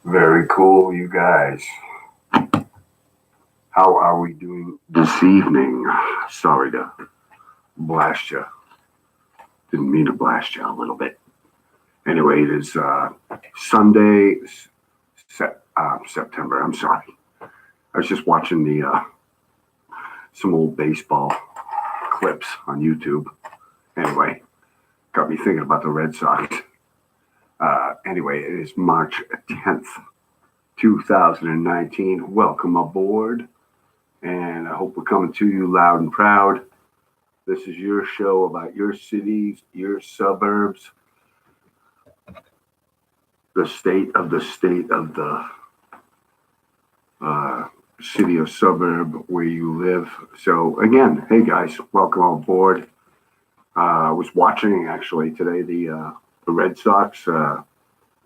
Very cool, you guys. How are we doing this evening? Sorry to blast you. Didn't mean to blast you a little bit. Anyway, it is Sunday, September. I'm sorry. I was just watching some old baseball clips on YouTube. Anyway, got me thinking about the Red Sox. Anyway, it is March 10th, 2019. Welcome aboard. And I hope we're coming to you loud and proud. This is your show about your cities, your suburbs, the state of the city or suburb where you live. So again, hey guys, welcome on board. I was watching actually today the Red Sox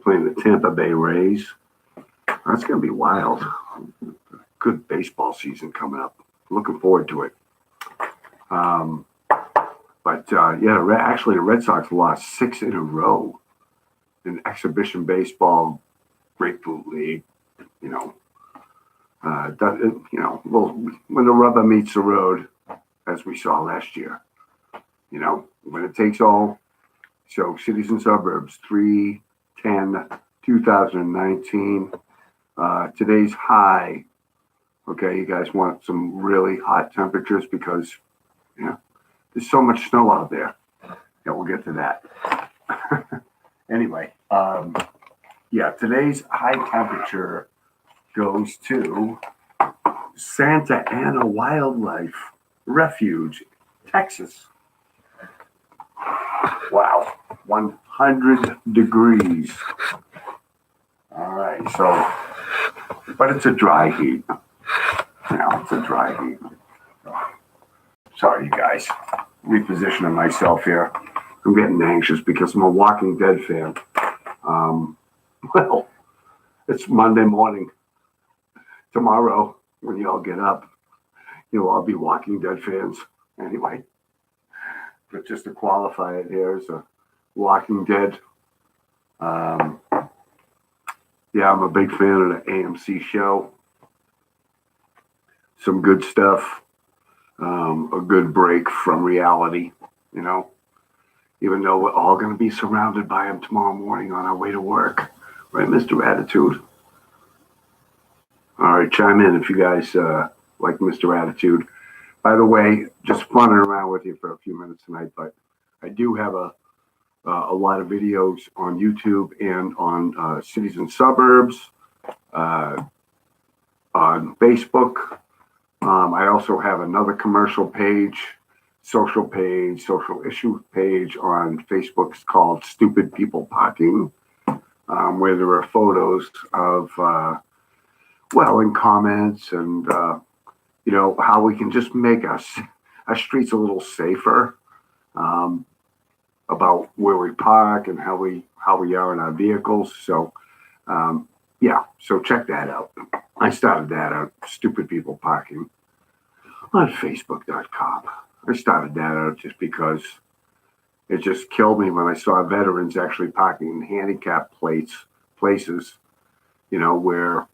playing the Tampa Bay Rays. That's going to be wild. Good baseball season coming up. Looking forward to it. Actually, the Red Sox lost 6 in a row in exhibition baseball, Grapefruit League. When the rubber meets the road, as we saw last year. When it takes all. So, cities and suburbs, 3/10/2019. Today's high. Okay, you guys want some really hot temperatures because, there's so much snow out there. Yeah, we'll get to that. Anyway, today's high temperature goes to Santa Ana Wildlife Refuge, Texas. Wow, 100 degrees. All right, but it's a dry heat. It's a dry heat. Sorry, you guys. Repositioning myself here. I'm getting anxious because I'm a Walking Dead fan. It's Monday morning. Tomorrow, when you all get up, you'll all be Walking Dead fans. Anyway, but just to qualify it here as a Walking Dead. I'm a big fan of the AMC show. Some good stuff. A good break from reality, even though we're all going to be surrounded by them tomorrow morning on our way to work. Right, Mr. Attitude? All right, chime in if you guys like Mr. Attitude. By the way, just funning around with you for a few minutes tonight, but I do have a lot of videos on YouTube and on cities and suburbs, on Facebook. I also have another commercial page, social issue page on Facebook. It's called Stupid People Parking, where there are photos of, and comments and, how we can just make our streets a little safer, about where we park and how we are in our vehicles. So, so check that out. I started that out, Stupid People Parking, on Facebook.com. I started that out just because it just killed me when I saw veterans actually parking in handicapped places, where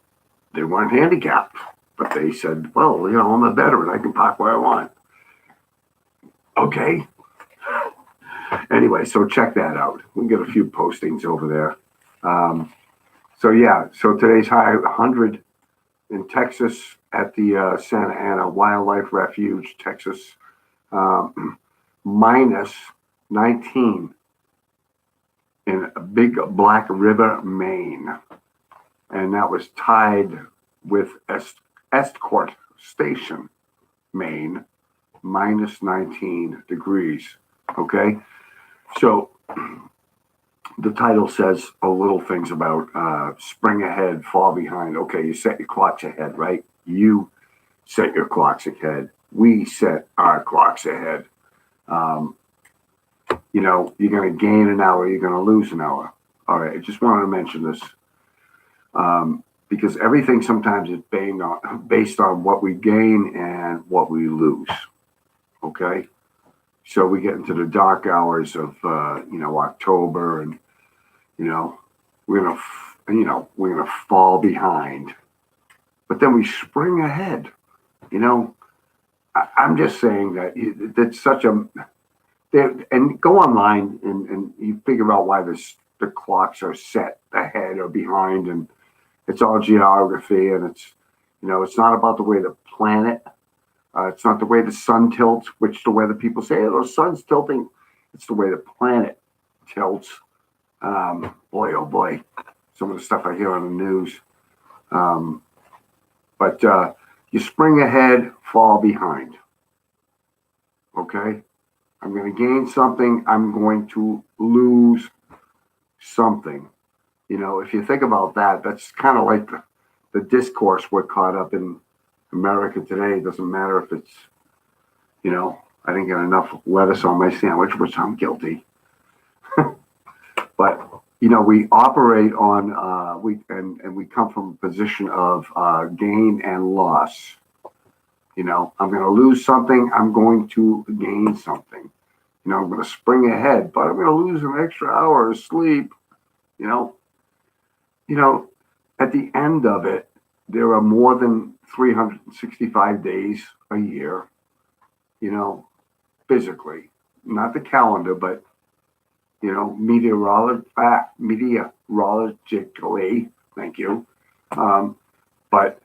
they weren't handicapped. But they said, well, I'm a veteran. I can park where I want. Okay. Anyway, so check that out. We can get a few postings over there. So today's high 100 in Texas at the Santa Ana Wildlife Refuge, Texas, minus 19 in Big Black River, Maine. And that was tied with Estcourt Station, Maine, minus 19 degrees. Okay? So the title says a little things about spring ahead, fall behind. Okay, you set your clocks ahead, right? You set your clocks ahead. We set our clocks ahead. You're going to gain an hour, you're going to lose an hour. All right, I just wanted to mention this because everything sometimes is based on what we gain and what we lose. Okay? So we get into the dark hours of, October, and, we're going to we're going to fall behind. But then we spring ahead. I'm just saying that it's such a, and go online and you figure out why the clocks are set ahead or behind, and it's all geography, and it's not about the way the planet, it's not the way the sun tilts, which the weather people say, oh, the sun's tilting. It's the way the planet tilts. Boy, oh boy, some of the stuff I hear on the news. But you spring ahead, fall behind. Okay? I'm going to gain something. I'm going to lose something. If you think about that, that's kind of like the discourse we're caught up in America today. It doesn't matter if it's, I didn't get enough lettuce on my sandwich, which I'm guilty. But, we operate on, we come from a position of gain and loss. I'm going to lose something. I'm going to gain something. I'm going to spring ahead, but I'm going to lose an extra hour of sleep. At the end of it, there are more than 365 days a year, physically, not the calendar, but, meteorologically, thank you. But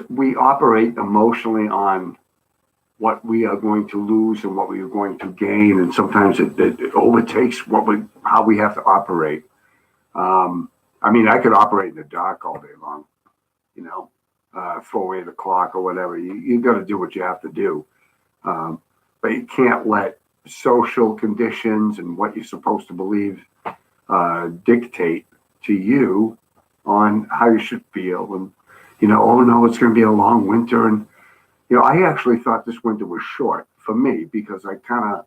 we operate emotionally on what we are going to lose and what we are going to gain, and sometimes it overtakes how we have to operate. I could operate in the dark all day long, throw away the clock or whatever. You got to do what you have to do, but you can't let social conditions and what you're supposed to believe dictate to you on how you should feel. And oh no, it's going to be a long winter, and I actually thought this winter was short for me because I kind of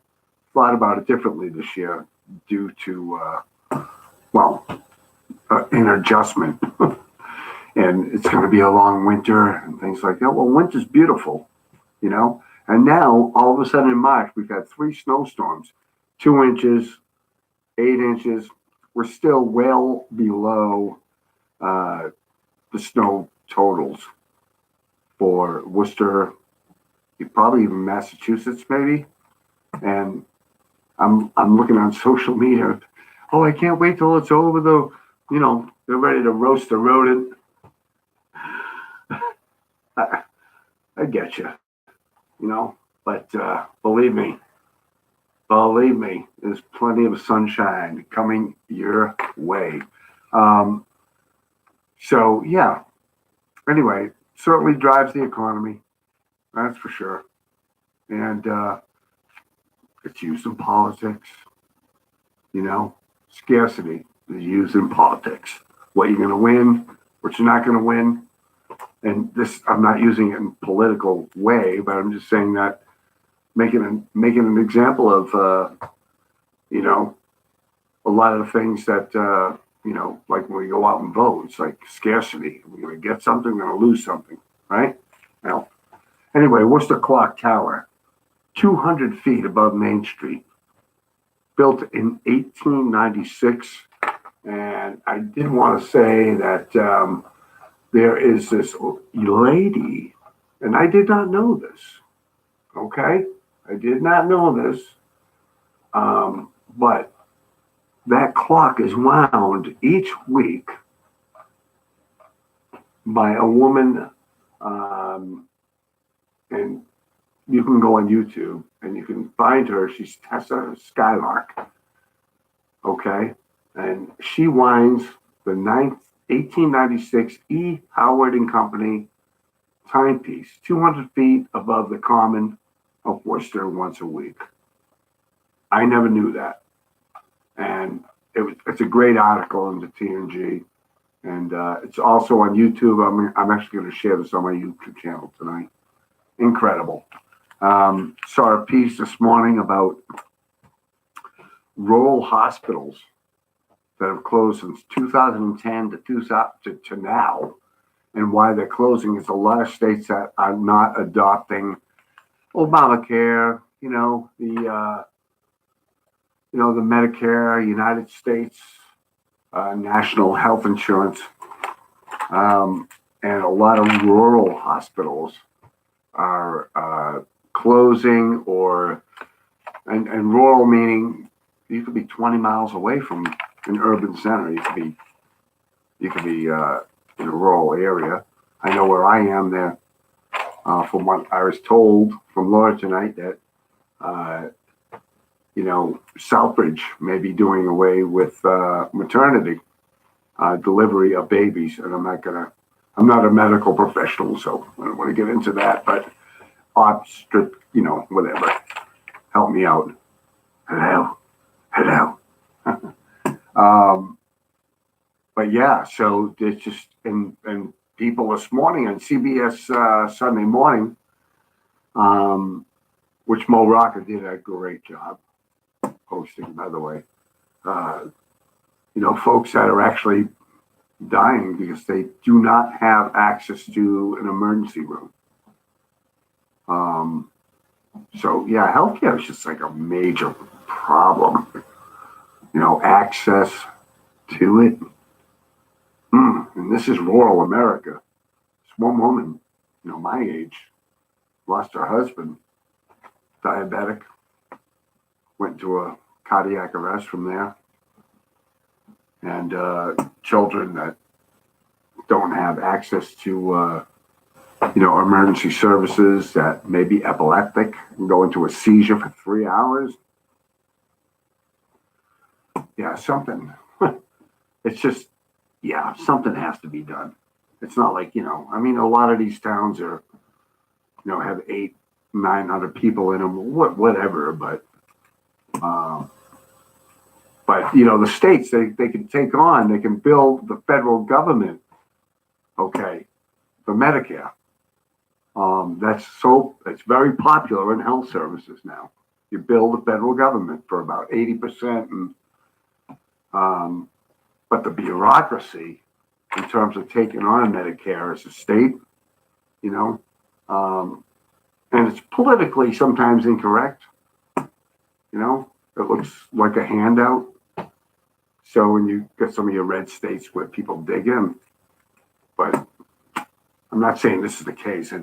thought about it differently this year due to an adjustment. And it's going to be a long winter and things like that. Well, winter's beautiful, and now all of a sudden in March we've had 3 snowstorms, 2 inches, 8 inches. We're still well below the snow totals for Worcester, probably even Massachusetts, maybe. And I'm looking on social media. Oh, I can't wait till it's over. They're ready to roast the rodent. I get you, but believe me, there's plenty of sunshine coming your way. So yeah. Anyway, certainly drives the economy, that's for sure, and it's used in politics. Scarcity is used in politics. What you're going to win, what you're not going to win. And this, I'm not using it in a political way, but I'm just saying that making an example of, a lot of the things that, like when we go out and vote, it's like scarcity. We're going to get something, we're going to lose something, right? Well, anyway, Worcester Clock Tower, 200 feet above Main Street, built in 1896. And I did want to say that there is this lady, and I did not know this, okay? I did not know this, but that clock is wound each week by a woman, and you can go on YouTube and you can find her. She's Tessa Skylark, okay? And she winds the 1896 E. Howard and Company timepiece, 200 feet above the common of Worcester once a week. I never knew that. And it's a great article in the TNG. And it's also on YouTube. I'm actually going to share this on my YouTube channel tonight. Incredible. Saw a piece this morning about rural hospitals that have closed since 2010 to now, and why they're closing. Is a lot of states that are not adopting Obamacare, the Medicare, United States national health insurance, and a lot of rural hospitals are closing, and rural meaning you could be 20 miles away from an urban center. You could be in a rural area. I know where I am there. From what I was told from Laura tonight, that Southbridge may be doing away with maternity delivery of babies, and I'm not a medical professional, so I don't want to get into that, but whatever. Help me out. Hello. But yeah, so it's just, and people this morning on CBS Sunday Morning, which Mo Rocca did a great job hosting, by the way. Folks that are actually dying because they do not have access to an emergency room. So yeah, healthcare is just like a major problem. Access to it. And this is rural America. This one woman, my age, lost her husband, diabetic, went to a cardiac arrest from there, and children that don't have access to emergency services, that may be epileptic and go into a seizure for 3 hours. Yeah, something. It's just, something has to be done. It's not like, a lot of these towns have 800-900 people in them, whatever, but the states, they can take on, they can build the federal government, okay, for Medicare. It's very popular in health services now. You build the federal government for about 80%, but the bureaucracy in terms of taking on Medicare as a state, and it's politically sometimes incorrect. It looks like a handout. So when you get some of your red states where people dig in, but I'm not saying this is the case.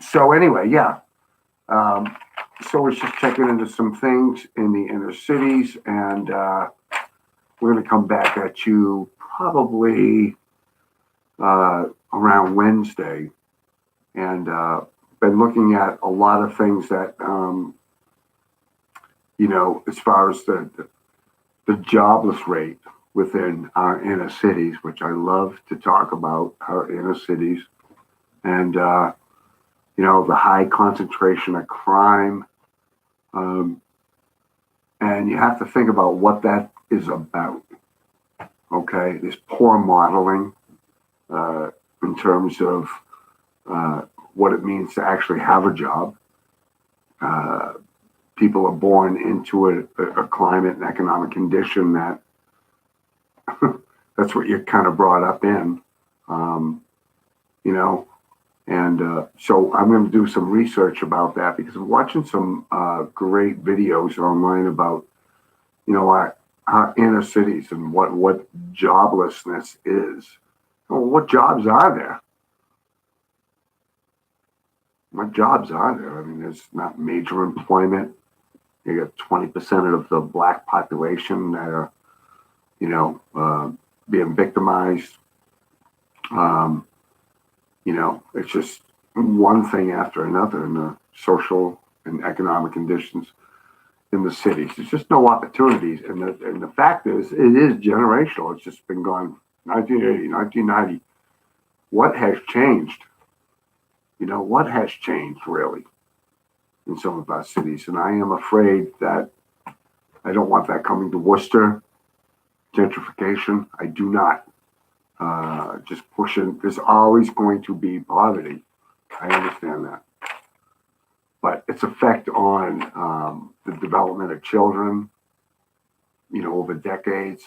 So anyway, yeah. So it's just checking into some things in the inner cities, and we're going to come back at you probably around Wednesday, and been looking at a lot of things that as far as the jobless rate within our inner cities, which I love to talk about, our inner cities, and the high concentration of crime. And you have to think about what that is about. Okay, this poor modeling in terms of what it means to actually have a job. People are born into a climate and economic condition that that's what you're kind of brought up in, and so I'm going to do some research about that, because I'm watching some great videos online about, our inner cities and what joblessness is. Well, what jobs are there? What jobs are there? I mean, there's not major employment. You got 20% of the black population that are, being victimized. It's just one thing after another in the social and economic conditions in the cities. There's just no opportunities. And the fact is, it is generational. It's just been going 1980, 1990. What has changed? What has changed really in some of our cities? And I am afraid that I don't want that coming to Worcester. Gentrification, I do not. Just pushing. There's always going to be poverty. I understand that. But its effect on the development of children, over decades.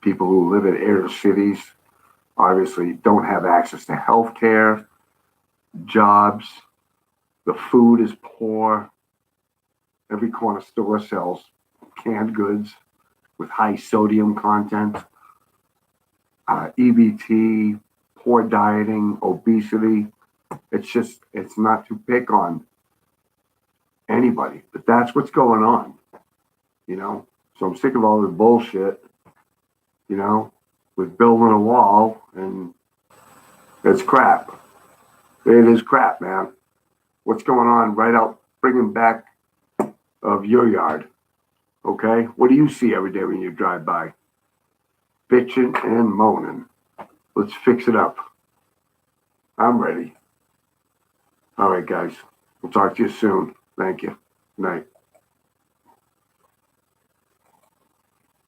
People who live in inner cities obviously don't have access to health care, jobs. The food is poor. Every corner store sells canned goods with high sodium content, EBT, poor dieting, obesity. It's not to pick on anybody, but that's what's going on, So I'm sick of all this bullshit, with building a wall, and it's crap. It is crap, man. What's going on right out, bringing back of your yard, okay? What do you see every day when you drive by? Bitching and moaning. Let's fix it up. I'm ready. All right, guys. We'll talk to you soon. Thank you. Good night.